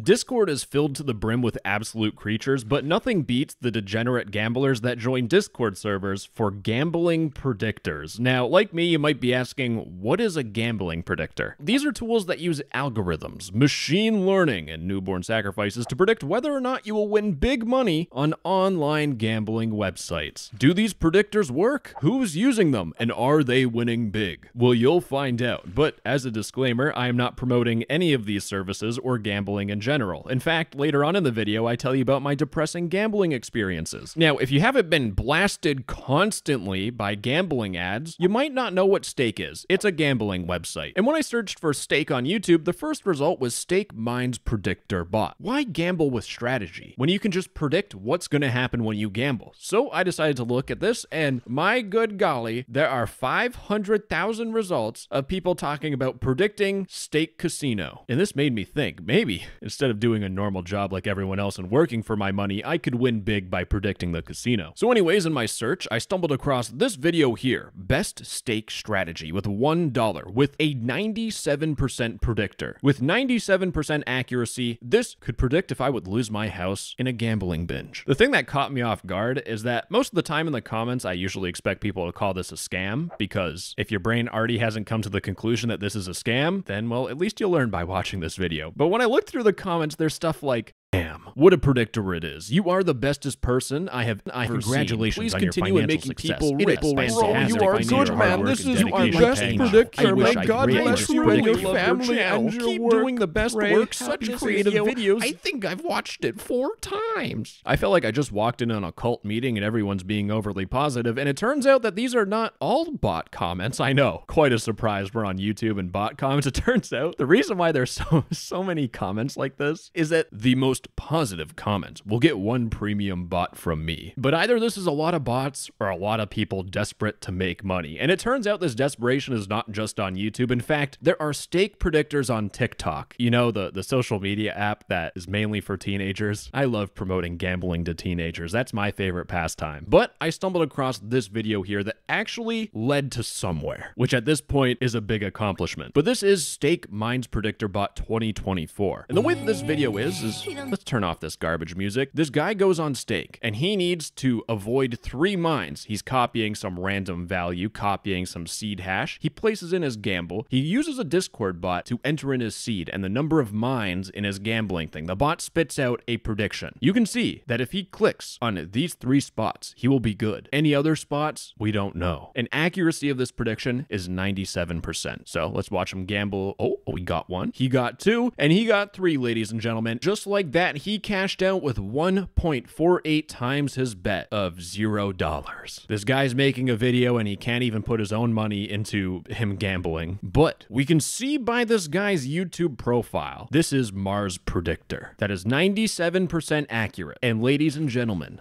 Discord is filled to the brim with absolute creatures, but nothing beats the degenerate gamblers that join Discord servers for gambling predictors. Now, like me, you might be asking, what is a gambling predictor? These are tools that use algorithms, machine learning, and newborn sacrifices to predict whether or not you will win big money on online gambling websites. Do these predictors work? Who's using them? And are they winning big? Well, you'll find out. But as a disclaimer, I am not promoting any of these services or gambling in general. In fact, later on in the video, I tell you about my depressing gambling experiences. Now, if you haven't been blasted constantly by gambling ads, you might not know what Stake is. It's a gambling website. And when I searched for Stake on YouTube, the first result was Stake Minds Predictor Bot. Why gamble with strategy when you can just predict what's going to happen when you gamble? So I decided to look at this, and my good golly, there are 500,000 results of people talking about predicting Stake Casino. And this made me think, maybe instead of doing a normal job like everyone else and working for my money, I could win big by predicting the casino. So anyways, in my search, I stumbled across this video here, Best Stake Strategy with $1 with a 97% predictor. With 97% accuracy, this could predict if I would lose my house in a gambling binge. The thing that caught me off guard is that most of the time in the comments, I usually expect people to call this a scam, because if your brain already hasn't come to the conclusion that this is a scam, then, well, at least you'll learn by watching this video. But when I looked through the comments, there's stuff like, damn, what a predictor it is. You are the bestest person I have ever congratulations Please on your continue financial making success. people It rich. is Bro, fantastic. you are I need good, your man. hard work This and is our dedication best paying predictor. off. I wish May I God greatly bless you and your family and your Keep work. doing the best Pray, work. Such happiness, creative video. videos. I think I've watched it 4 times. I felt like I just walked in on a cult meeting and everyone's being overly positive, and it turns out that these are not all bot comments. I know, quite a surprise. We're on YouTube and bot comments. It turns out the reason why there's so many comments like this is that the most positive comments will get one premium bot from me. But either this is a lot of bots or a lot of people desperate to make money. And it turns out this desperation is not just on YouTube. In fact, there are stake predictors on TikTok. You know, the social media app that is mainly for teenagers. I love promoting gambling to teenagers. That's my favorite pastime. But I stumbled across this video here that actually led to somewhere, which at this point is a big accomplishment. But this is Stake Minds Predictor Bot 2024. And the way that this video is let's turn off this garbage music. This guy goes on stake and he needs to avoid 3 mines. He's copying some random value, copying some seed hash. He places in his gamble. He uses a Discord bot to enter in his seed and the number of mines in his gambling thing. The bot spits out a prediction. You can see that if he clicks on these 3 spots, he will be good. Any other spots, we don't know. And accuracy of this prediction is 97%. So let's watch him gamble. Oh, he got 1. He got 2, and he got 3, ladies and gentlemen. Just like that, he cashed out with 1.48 times his bet of $0. This guy's making a video and he can't even put his own money into him gambling. But we can see by this guy's YouTube profile, this is Mars Predictor. That is 97% accurate. And ladies and gentlemen,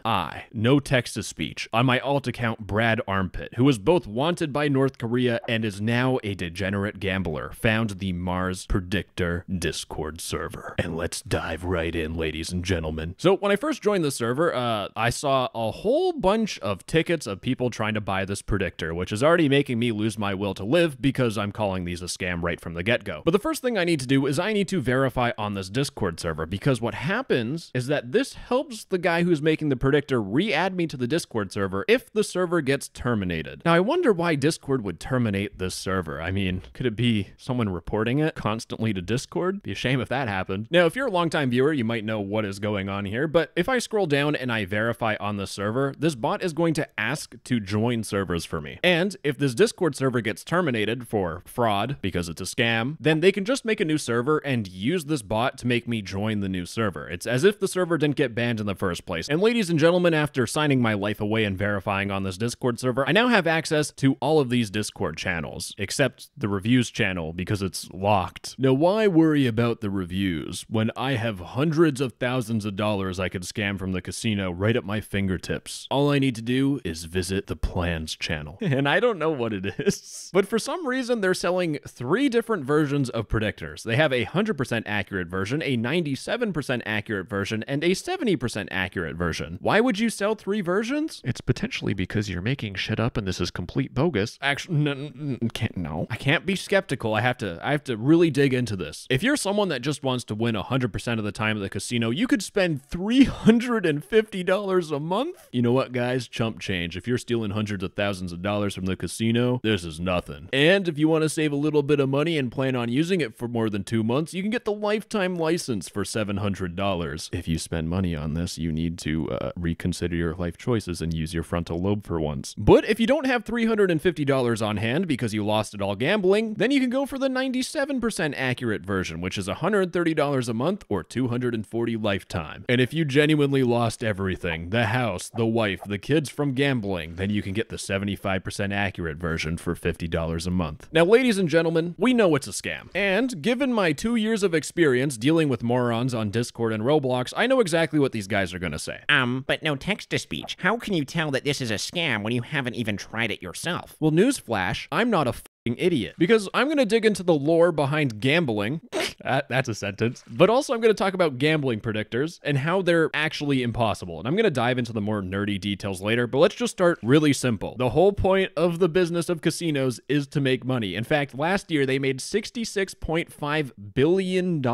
no text-to-speech, on my alt account, Brad Armpit, who was both wanted by North Korea and is now a degenerate gambler, found the Mars Predictor Discord server. And let's dive right in, ladies and gentlemen. So when I first joined the server, I saw a whole bunch of tickets of people trying to buy this predictor, which is already making me lose my will to live because I'm calling these a scam right from the get-go. But the first thing I need to do is I need to verify on this Discord server, because what happens is that this helps the guy who's making the predictor re-add me to the Discord server if the server gets terminated. Now, I wonder why Discord would terminate this server. I mean, could it be someone reporting it constantly to Discord? Be a shame if that happened. Now, if you're a longtime viewer, you might know what is going on here, but if I scroll down and I verify on the server, this bot is going to ask to join servers for me. And if this Discord server gets terminated for fraud because it's a scam, then they can just make a new server and use this bot to make me join the new server. It's as if the server didn't get banned in the first place. And ladies and gentlemen, after signing my life away and verifying on this Discord server, I now have access to all of these Discord channels, except the reviews channel because it's locked. Now, why worry about the reviews when I have hundreds hundreds of thousands of dollars I could scam from the casino right at my fingertips. All I need to do is visit the plans channel. And I don't know what it is, but for some reason they're selling 3 different versions of predictors. They have a 100% accurate version, a 97% accurate version, and a 70% accurate version. Why would you sell 3 versions? It's potentially because you're making shit up and this is complete bogus. Actually, no. I can't be skeptical. I have to really dig into this. If you're someone that just wants to win 100% of the time at the casino, you could spend $350 a month. You know what, guys? Chump change. If you're stealing hundreds of thousands of dollars from the casino, this is nothing. And if you want to save a little bit of money and plan on using it for more than 2 months, you can get the lifetime license for $700. If you spend money on this, you need to reconsider your life choices and use your frontal lobe for once. But if you don't have $350 on hand because you lost it all gambling, then you can go for the 97% accurate version, which is $130 a month or $240 lifetime. And if you genuinely lost everything, the house, the wife, the kids from gambling, then you can get the 75% accurate version for $50 a month. Now, ladies and gentlemen, we know it's a scam. And given my 2 years of experience dealing with morons on Discord and Roblox, I know exactly what these guys are gonna say. But no text-to-speech. How can you tell that this is a scam when you haven't even tried it yourself? Well, newsflash, I'm not a idiot, because I'm going to dig into the lore behind gambling. That's a sentence. But also I'm going to talk about gambling predictors and how they're actually impossible. And I'm going to dive into the more nerdy details later, but let's just start really simple. The whole point of the business of casinos is to make money. In fact, last year they made $66.5 billion.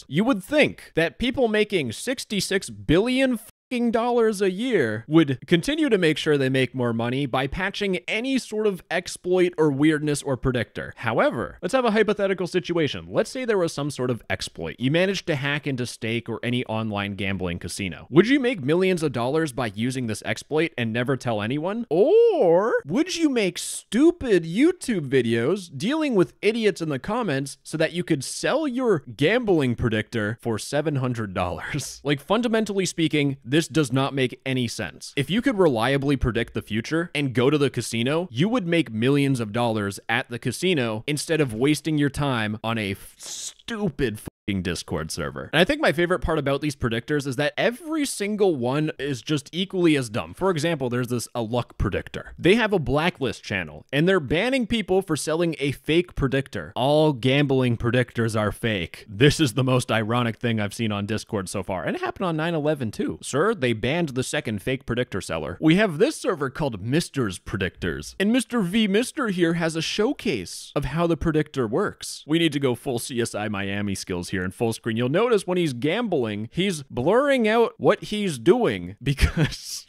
You would think that people making $66 billion dollars a year would continue to make sure they make more money by patching any sort of exploit or weirdness or predictor. However, let's have a hypothetical situation. Let's say there was some sort of exploit. You managed to hack into Stake or any online gambling casino. Would you make millions of dollars by using this exploit and never tell anyone? Or would you make stupid YouTube videos dealing with idiots in the comments so that you could sell your gambling predictor for $700? Like, fundamentally speaking, this does not make any sense. If you could reliably predict the future and go to the casino, you would make millions of dollars at the casino instead of wasting your time on a stupid Discord server. And I think my favorite part about these predictors is that every single one is just equally as dumb. For example, there's this a luck predictor. They have a blacklist channel and they're banning people for selling a fake predictor. All gambling predictors are fake. This is the most ironic thing I've seen on Discord so far. And it happened on 9/11 too. Sir, they banned the second fake predictor seller. We have this server called Mr's Predictors. And Mr. V Mr. here has a showcase of how the predictor works. We need to go full CSI Miami skills here in full screen. You'll notice when he's gambling, he's blurring out what he's doing because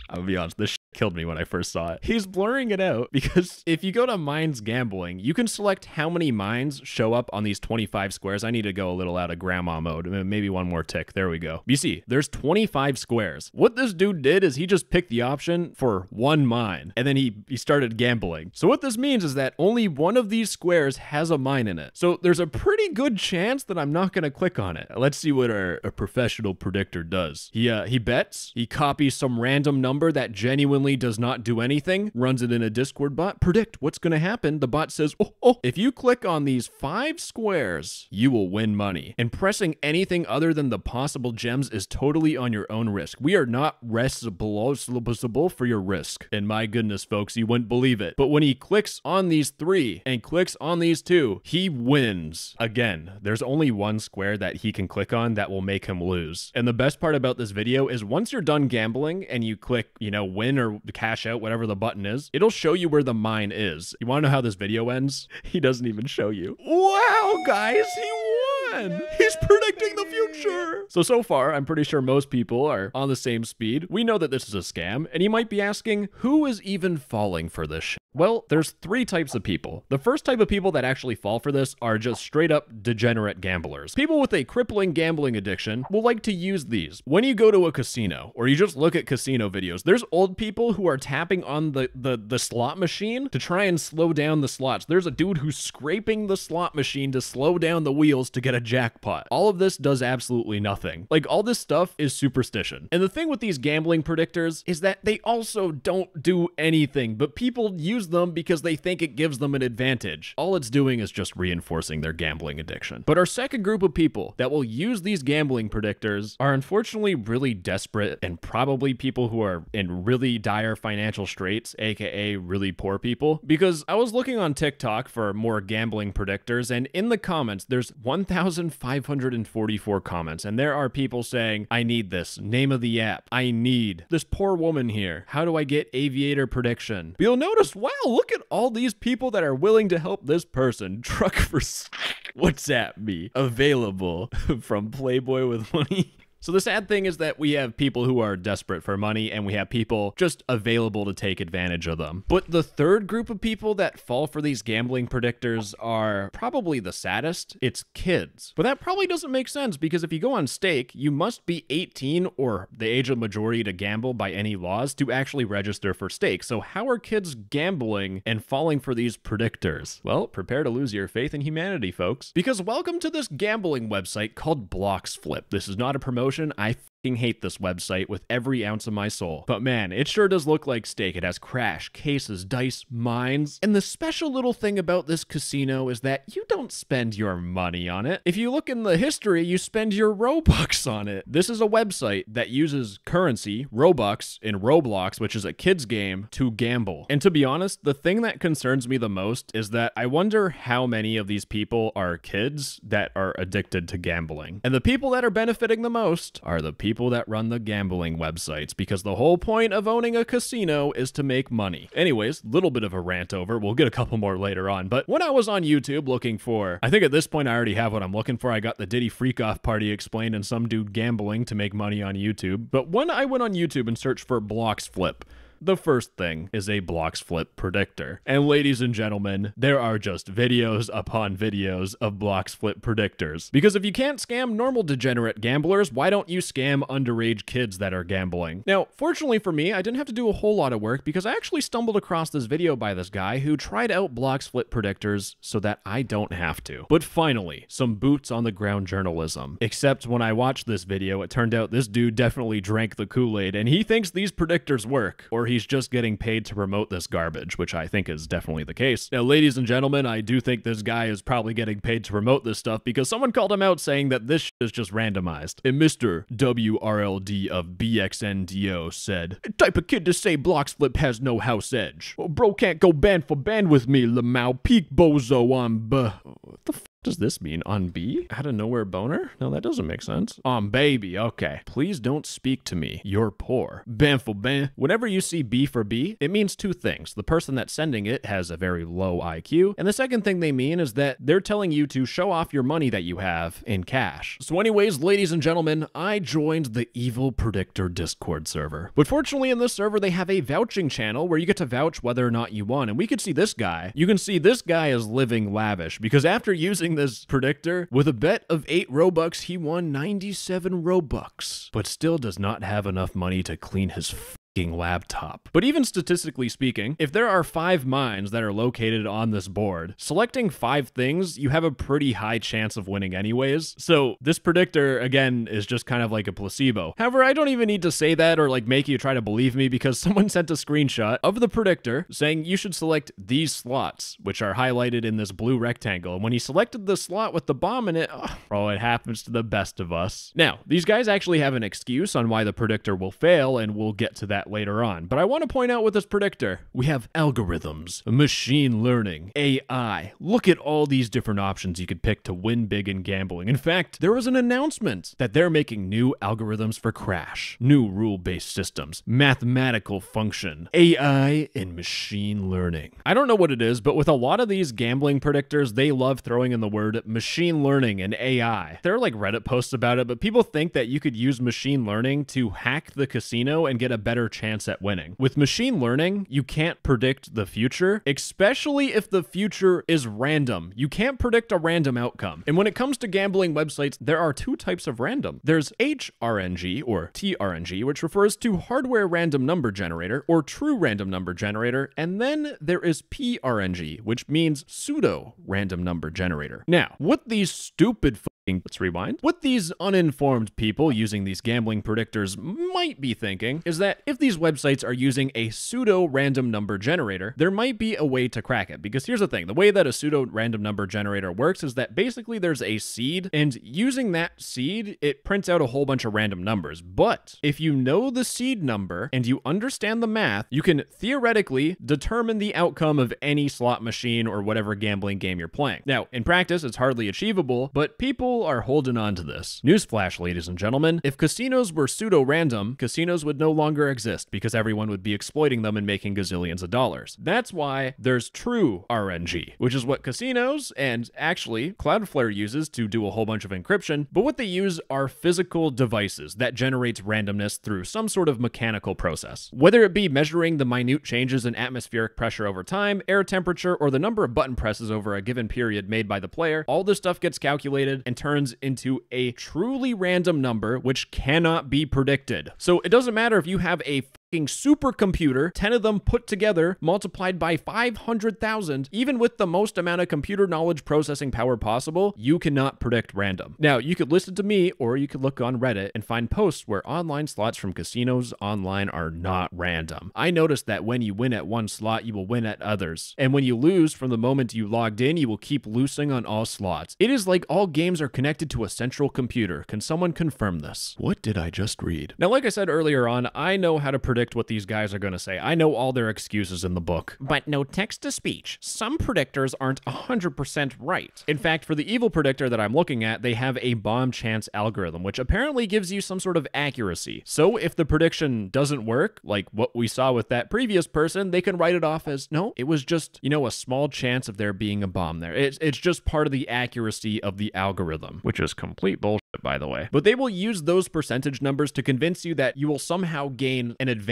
I'll be honest, this killed me when I first saw it. He's blurring it out because if you go to Mines Gambling, you can select how many mines show up on these 25 squares. I need to go a little out of grandma mode. Maybe one more tick. There we go. You see, there's 25 squares. What this dude did is he just picked the option for one mine and then he started gambling. So what this means is that only one of these squares has a mine in it. So there's a pretty good chance that I'm not going to click on it. Let's see what our professional predictor does. He bets, he copies some random number that genuinely does not do anything, runs it in a Discord bot, predict what's going to happen. The bot says, oh, if you click on these 5 squares, you will win money. And pressing anything other than the possible gems is totally on your own risk. We are not responsible for your risk. And my goodness, folks, you wouldn't believe it. But when he clicks on these 3 and clicks on these 2, he wins. Again, there's only one square that he can click on that will make him lose. And the best part about this video is once you're done gambling and you click, win or cash out, whatever the button is, it'll show you where the mine is. You want to know how this video ends? He doesn't even show you. Wow, guys, he won! He's predicting the future! So far, I'm pretty sure most people are on the same speed. We know that this is a scam, and you might be asking, who is even falling for this shit? Well, there's 3 types of people. The first type of people that actually fall for this are just straight up degenerate gamblers. People with a crippling gambling addiction will like to use these. When you go to a casino, or you just look at casino videos, there's old people who are tapping on the slot machine to try and slow down the slots. There's a dude who's scraping the slot machine to slow down the wheels to get a a jackpot. All of this does absolutely nothing. Like, all this stuff is superstition. And the thing with these gambling predictors is that they also don't do anything, but people use them because they think it gives them an advantage. All it's doing is just reinforcing their gambling addiction. But our second group of people that will use these gambling predictors are unfortunately really desperate and probably people who are in really dire financial straits, aka really poor people. Because I was looking on TikTok for more gambling predictors, and in the comments, there's 1,544 comments, and there are people saying, I need this, name of the app, I need this poor woman here, how do I get aviator prediction? But you'll notice, wow, look at all these people that are willing to help this person. Truck for WhatsApp me, available from Playboy with money. So the sad thing is that we have people who are desperate for money and we have people just available to take advantage of them. But the third group of people that fall for these gambling predictors are probably the saddest. It's kids. But that probably doesn't make sense because if you go on stake, you must be 18 or the age of majority to gamble by any laws to actually register for stake. So how are kids gambling and falling for these predictors? Well, prepare to lose your faith in humanity, folks. Because welcome to this gambling website called BloxFlip. This is not a promotion. I fucking hate this website with every ounce of my soul. But man, it sure does look like stake. It has crash, cases, dice, mines. And the special little thing about this casino is that you don't spend your money on it. If you look in the history, you spend your Robux on it. This is a website that uses currency, Robux, in Roblox, which is a kid's game, to gamble. And to be honest, the thing that concerns me the most is that I wonder how many of these people are kids that are addicted to gambling. And the people that are benefiting the most are the people that run the gambling websites, because the whole point of owning a casino is to make money. Anyways, little bit of a rant over. We'll get a couple more later on. But when I was on YouTube looking for, I think at this point I already have what I'm looking for. I got the Diddy Freak-Off Party explained and some dude gambling to make money on YouTube. But when I went on YouTube and searched for BloxFlip, the first thing is a BloxFlip predictor. And ladies and gentlemen, there are just videos upon videos of BloxFlip predictors. Because if you can't scam normal degenerate gamblers, why don't you scam underage kids that are gambling? Now, fortunately for me, I didn't have to do a whole lot of work because I actually stumbled across this video by this guy who tried out BloxFlip predictors so that I don't have to. But finally, some boots on the ground journalism. Except when I watched this video, it turned out this dude definitely drank the Kool-Aid and he thinks these predictors work, or he's just getting paid to promote this garbage, which I think is definitely the case. Now, ladies and gentlemen, I do think this guy is probably getting paid to promote this stuff because someone called him out saying that this is just randomized. And Mr. WRLD of BXNDO said, "Type of kid to say BloxFlip has no house edge. Well, bro can't go band for band with me, Lamau. Peak bozo on what the f does this mean? On B? Out of nowhere boner? No, that doesn't make sense. On baby, okay. Please don't speak to me. You're poor. Ban for ban. Whenever you see B for B, it means two things. The person that's sending it has a very low IQ, and the second thing they mean is that they're telling you to show off your money that you have in cash. So anyways, ladies and gentlemen, I joined the Evil Predictor Discord server. But fortunately in this server, they have a vouching channel where you get to vouch whether or not you won, and we could see this guy. You can see this guy is living lavish because after using this predictor, with a bet of 8 Robux, he won 97 Robux, but still does not have enough money to clean his laptop. But even statistically speaking, if there are 5 mines that are located on this board, selecting 5 things, you have a pretty high chance of winning anyways. So this predictor, again, is just kind of like a placebo. However, I don't even need to say that or like make you try to believe me because someone sent a screenshot of the predictor saying you should select these slots, which are highlighted in this blue rectangle. And when he selected the slot with the bomb in it, oh, it happens to the best of us. Now, these guys actually have an excuse on why the predictor will fail, and we'll get to that later on. But I want to point out with this predictor, we have algorithms, machine learning, AI. Look at all these different options you could pick to win big in gambling. In fact, there was an announcement that they're making new algorithms for crash, new rule-based systems, mathematical function, AI, and machine learning. I don't know what it is, but with a lot of these gambling predictors, they love throwing in the word machine learning and AI. There are like Reddit posts about it, but people think that you could use machine learning to hack the casino and get a better chance at winning. With machine learning, you can't predict the future, especially if the future is random. You can't predict a random outcome. And when it comes to gambling websites, there are 2 types of random. There's HRNG or TRNG, which refers to hardware random number generator or true random number generator. And then there is PRNG, which means pseudo random number generator. Now, what these stupid Let's rewind. What these uninformed people using these gambling predictors might be thinking is that if these websites are using a pseudo random number generator, there might be a way to crack it. Because here's the thing, the way that a pseudo random number generator works is that basically there's a seed, and using that seed, it prints out a whole bunch of random numbers. But if you know the seed number and you understand the math, you can theoretically determine the outcome of any slot machine or whatever gambling game you're playing. Now, in practice, it's hardly achievable, but people are holding on to this. Newsflash, ladies and gentlemen, if casinos were pseudo-random, casinos would no longer exist because everyone would be exploiting them and making gazillions of dollars. That's why there's true RNG, which is what casinos and actually Cloudflare uses to do a whole bunch of encryption, but what they use are physical devices that generates randomness through some sort of mechanical process. Whether it be measuring the minute changes in atmospheric pressure over time, air temperature, or the number of button presses over a given period made by the player, all this stuff gets calculated and turns into a truly random number which cannot be predicted. So it doesn't matter if you have a supercomputer, 10 of them put together, multiplied by 500,000, even with the most amount of computer knowledge processing power possible, you cannot predict random. Now, you could listen to me, or you could look on Reddit and find posts where online slots from casinos online are not random. I noticed that when you win at one slot, you will win at others. And when you lose, from the moment you logged in, you will keep losing on all slots. It is like all games are connected to a central computer. Can someone confirm this? What did I just read? Now, like I said earlier on, I know how to predict what these guys are going to say. I know all their excuses in the book. But no text-to-speech. Some predictors aren't 100% right. In fact, for the evil predictor that I'm looking at, they have a bomb chance algorithm, which apparently gives you some sort of accuracy. So if the prediction doesn't work, like what we saw with that previous person, they can write it off as, no, it was just, a small chance of there being a bomb there. It's just part of the accuracy of the algorithm. Which is complete bullshit, by the way. But they will use those percentage numbers to convince you that you will somehow gain an advantage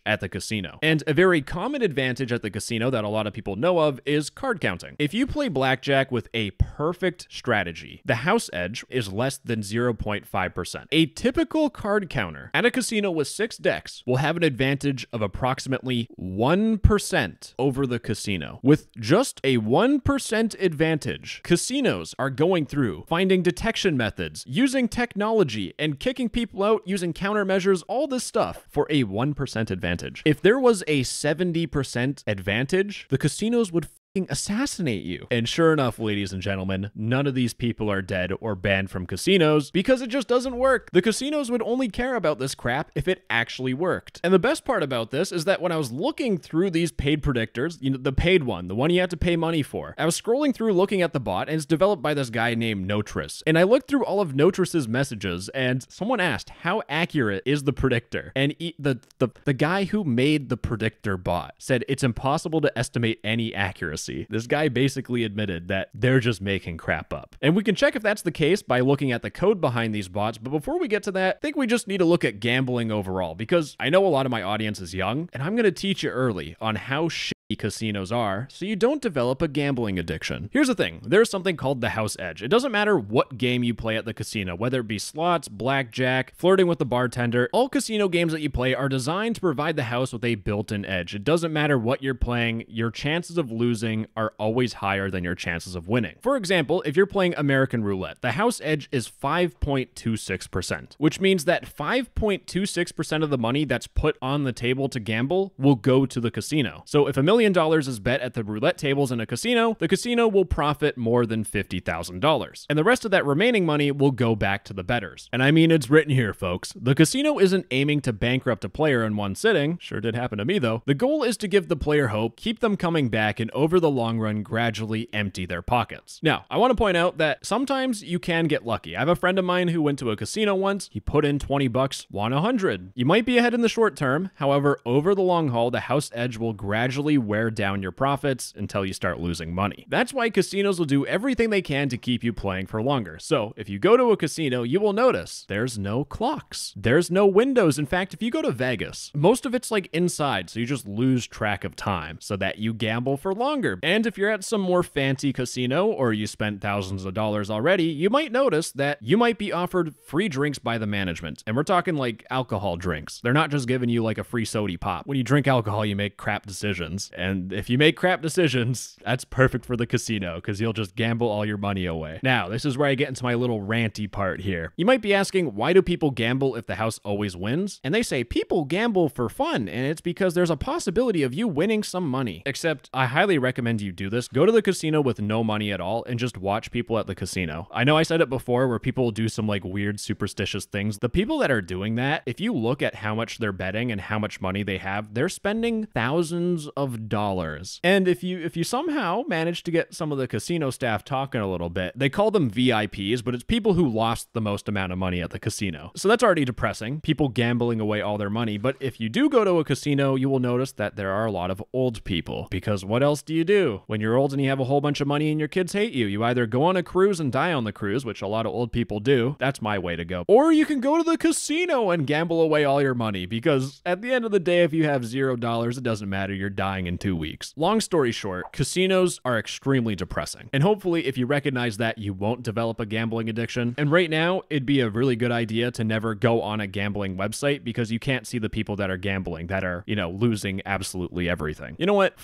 at the casino. And a very common advantage at the casino that a lot of people know of is card counting. If you play blackjack with a perfect strategy, the house edge is less than 0.5%. A typical card counter at a casino with 6 decks will have an advantage of approximately 1% over the casino. With just a 1% advantage, casinos are going through finding detection methods, using technology, and kicking people out using countermeasures, all this stuff for a 1% advantage. If there was a 70% advantage, the casinos would assassinate you. And sure enough, ladies and gentlemen, none of these people are dead or banned from casinos because it just doesn't work. The casinos would only care about this crap if it actually worked. And the best part about this is that when I was looking through these paid predictors, the paid one, the one you have to pay money for, I was scrolling through looking at the bot, and it's developed by this guy named Notris. And I looked through all of Notris's messages, and someone asked, how accurate is the predictor? And the guy who made the predictor bot said it's impossible to estimate any accuracy. This guy basically admitted that they're just making crap up. And we can check if that's the case by looking at the code behind these bots, but before we get to that, I think we just need to look at gambling overall, because I know a lot of my audience is young, and I'm going to teach you early on how shitty casinos are so you don't develop a gambling addiction. Here's the thing, there's something called the house edge. It doesn't matter what game you play at the casino, whether it be slots, blackjack, flirting with the bartender, all casino games that you play are designed to provide the house with a built-in edge. It doesn't matter what you're playing, your chances of losing are always higher than your chances of winning. For example, if you're playing American roulette, the house edge is 5.26%, which means that 5.26% of the money that's put on the table to gamble will go to the casino. So if $1 million is bet at the roulette tables in a casino, the casino will profit more than $50,000. And the rest of that remaining money will go back to the bettors. And I mean, it's written here, folks. The casino isn't aiming to bankrupt a player in one sitting. Sure did happen to me, though. The goal is to give the player hope, keep them coming back, and over the long run, gradually empty their pockets. Now, I want to point out that sometimes you can get lucky. I have a friend of mine who went to a casino once. He put in 20 bucks, won 100. You might be ahead in the short term. However, over the long haul, the house edge will gradually wear down your profits until you start losing money. That's why casinos will do everything they can to keep you playing for longer. So if you go to a casino, you will notice there's no clocks. There's no windows. In fact, if you go to Vegas, most of it's like inside, so you just lose track of time so that you gamble for longer. And if you're at some more fancy casino or you spent thousands of dollars already, you might notice that you might be offered free drinks by the management. And we're talking like alcohol drinks. They're not just giving you like a free sody pop. When you drink alcohol, you make crap decisions. And if you make crap decisions, that's perfect for the casino because you'll just gamble all your money away. Now, this is where I get into my little ranty part here. You might be asking, why do people gamble if the house always wins? And they say people gamble for fun, and it's because there's a possibility of you winning some money. Except I highly recommend you do this. Go to the casino with no money at all and just watch people at the casino. I know I said it before where people do some like weird superstitious things. The people that are doing that, if you look at how much they're betting and how much money they have, they're spending thousands of dollars. And if you somehow manage to get some of the casino staff talking a little bit, they call them VIPs, but it's people who lost the most amount of money at the casino. So that's already depressing, people gambling away all their money. But if you do go to a casino, you will notice that there are a lot of old people, because what else do you do when you're old and you have a whole bunch of money and your kids hate you? You either go on a cruise and die on the cruise, which a lot of old people do. That's my way to go. Or you can go to the casino and gamble away all your money, because at the end of the day, if you have $0, it doesn't matter. You're dying in 2 weeks. Long story short, casinos are extremely depressing. And hopefully, if you recognize that, you won't develop a gambling addiction. And right now, it'd be a really good idea to never go on a gambling website, because you can't see the people that are gambling, that are, losing absolutely everything. You know what?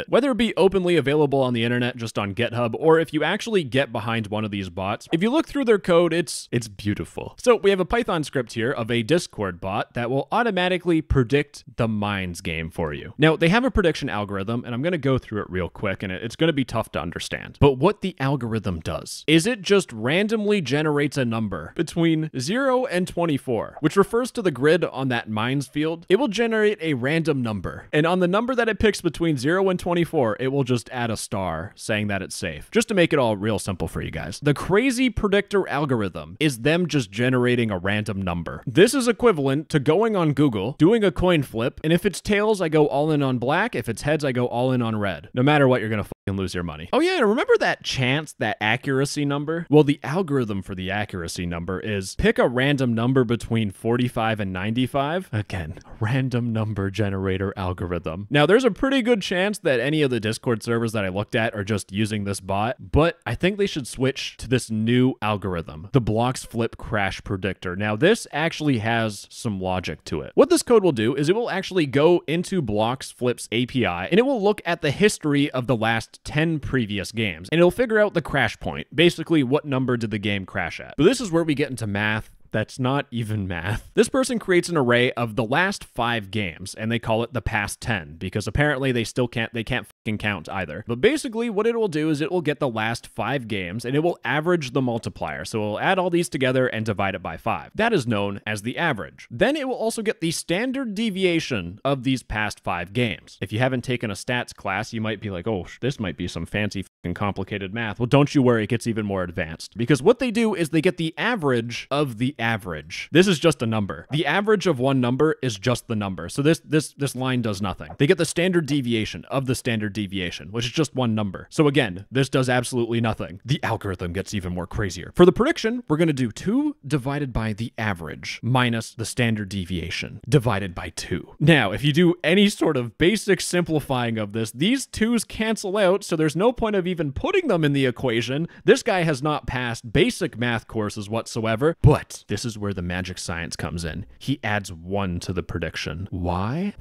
Whether it be openly available on the internet just on GitHub, or if you actually get behind one of these bots, if you look through their code, it's beautiful. So we have a Python script here of a Discord bot that will automatically predict the Minds game for you. Now, they have a prediction algorithm, and I'm going to go through it real quick, and it's going to be tough to understand. But what the algorithm does is it just randomly generates a number between 0 and 24, which refers to the grid on that Minds field. It will generate a random number, and on the number that it picks between 0 and 24, it will just add a star saying that it's safe, just to make it all real simple for you guys. The crazy predictor algorithm is them just generating a random number. This is equivalent to going on Google, doing a coin flip, and if it's tails, I go all in on black. If it's heads, I go all in on red. No matter what, you're gonna fucking lose your money. Oh yeah, and remember that chance, that accuracy number? Well, the algorithm for the accuracy number is pick a random number between 45 and 95. Again, random number generator algorithm. Now, there's a pretty good chance that any of the Discord servers that I looked at are just using this bot, but I think they should switch to this new algorithm, the BloxFlip crash predictor. Now, this actually has some logic to it. What this code will do is it will actually go into BloxFlip's API, and it will look at the history of the last 10 previous games, and it'll figure out the crash point. Basically, what number did the game crash at? But this is where we get into math. That's not even math. This person creates an array of the last 5 games, and they call it the past 10, because apparently they can't fucking count either. But basically what it will do is it will get the last 5 games, and it will average the multiplier. So it will add all these together and divide it by 5. That is known as the average. Then it will also get the standard deviation of these past 5 games. If you haven't taken a stats class, you might be like, oh, this might be some fancy fucking complicated math. Well, don't you worry, it gets even more advanced. Because what they do is they get the average of the average. This is just a number. The average of one number is just the number. So this line does nothing. They get the standard deviation of the standard deviation, which is just one number. So again, this does absolutely nothing. The algorithm gets even more crazier. For the prediction, we're going to do 2 divided by the average minus the standard deviation divided by 2. Now, if you do any sort of basic simplifying of this, these 2's cancel out, so there's no point of even putting them in the equation. This guy has not passed basic math courses whatsoever, but this is where the magic science comes in. He adds 1 to the prediction. Why?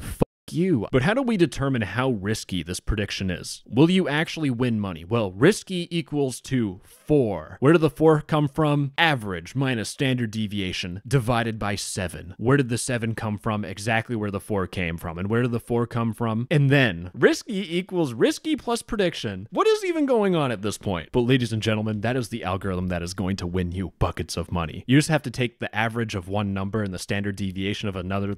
You. But how do we determine how risky this prediction is? Will you actually win money? Well, risky equals to 4. Where did the 4 come from? Average minus standard deviation divided by 7. Where did the 7 come from? Exactly where the 4 came from. And where did the 4 come from? And then risky equals risky plus prediction. What is even going on at this point? But ladies and gentlemen, that is the algorithm that is going to win you buckets of money. You just have to take the average of one number and the standard deviation of another.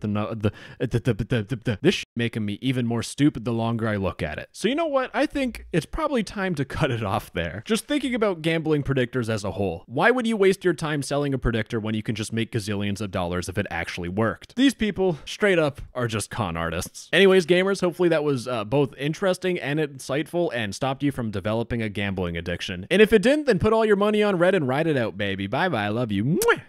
This making me even more stupid the longer I look at it. So you know what? I think it's probably time to cut it off there. Just thinking about gambling predictors as a whole. Why would you waste your time selling a predictor when you can just make gazillions of dollars if it actually worked? These people, straight up, are just con artists. Anyways, gamers, hopefully that was both interesting and insightful and stopped you from developing a gambling addiction. And if it didn't, then put all your money on red and ride it out, baby. Bye-bye. I love you. Mwah!